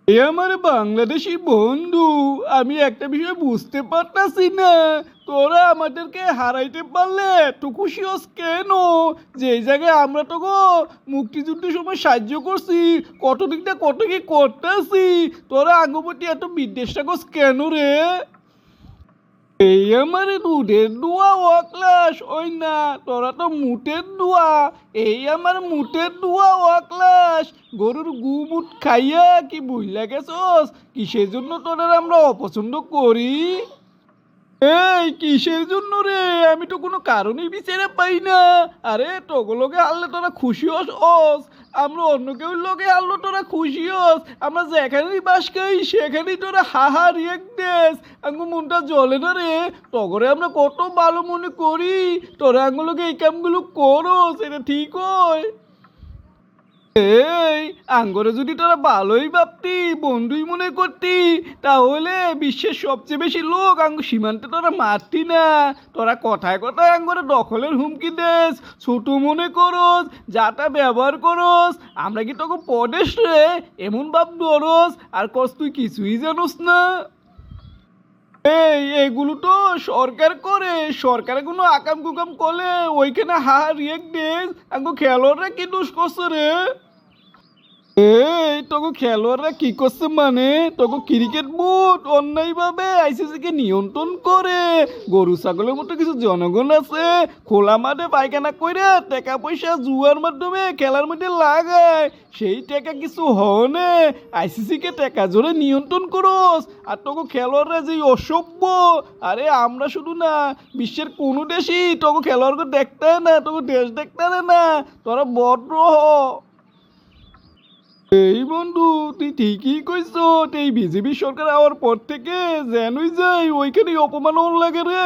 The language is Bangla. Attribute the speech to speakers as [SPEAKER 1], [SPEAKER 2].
[SPEAKER 1] এ আমার বাংলাদেশি বন্ধু, আমি একটা বিষয় বুঝতে পারতাছি না। তোরা আমাদেরকে হারাইতে পারলে তো খুশি হস কেন? যে জায়গায় আমরা তো গো মুক্তিযুদ্ধের সময় সাহায্য করছি, কত দিকটা কত কি করতেছি, তোরা আঙ্গপতি এত বিদ্বেষটা করস কেন রে? এই আমার দুধের দোয়া অক্লাস ওই না, তোরা তো মুটের দোয়া। এই আমার মুটের দোয়া অক্লাস। গরুর গুমুট খাইয়া কি বুঝলা গেছস কিসের জন্য তোরা আমরা অপছন্দ করি? এই কিসের জন্য রে? আমি তো কোনো কারণই বিচারে পাই না। আরে তোগুলোকে আনলে তোরা খুশি হস, আমরা অন্য কেউ লোকে আনলো তোরা খুশি হস। আমরা যেখানেই বাস খাই সেখানেই তোরা হাহা রিয়েক্ট দেস। আঙ্গু মনটা জ্বলে না রে? তগরে আমরা কত ভালো মনে করি, তোরা আঙ্গুলোকে এই কামগুলো করস, এটা ঠিক হয়? এই আঙ্গরে যদি তোরা ভালোই ভাবতি, বন্ধুই মনে করতি, তাহলে বিশ্বের সবচেয়ে বেশি লোক আঙ্গ সীমান্তে তোরা মারতি না। তোরা কথায় কথায় আঙ্গরে দখলের হুমকি দেস, ছোট মনে করস, যাটা ব্যবহার করস। আমরা কি তোকে পদেশ রে এমন ভাব ধরস আর কস তুই কিছুই জানোস না? এগুলো তো সরকার করে, সরকারে কোনো আকাম কুকাম করলে ওইখানে হাহা রিয়েক্ট দেস। আঙ্গো খেলোয়াড়রা কি দোষ করছে রে? এই তোকে খেলোয়াড়রা কি করছে মানে? তোকে ক্রিকেট বোর্ড অন্যায়ভাবে আইসিসি কে নিয়ন্ত্রণ করে। গরু ছাগলের মতো কিছু জনগণ আছে খোলা মাঠে পায়খানা কইরা টাকা পয়সা জুয়ার মাধ্যমে খেলার মধ্যে লাগায়। সেই টাকা কিছু হনে আইসিসি কে টাকা জোরে নিয়ন্ত্রণ করস। আর তোকে খেলোয়াড়রা যে অসভ্য। আরে আমরা শুধু না, বিশ্বের কোনো দেশই তোকে খেলোয়াড়কে দেখতে না, তোকে দেশ দেখতে না। তোরা বড় হ। এই বন্ধু, তুই ঠিকই কইছ। এই বিজেপি সরকার আওয়ার পর থেকে যেনই যাই ওইখানেই অপমান লাগে রে।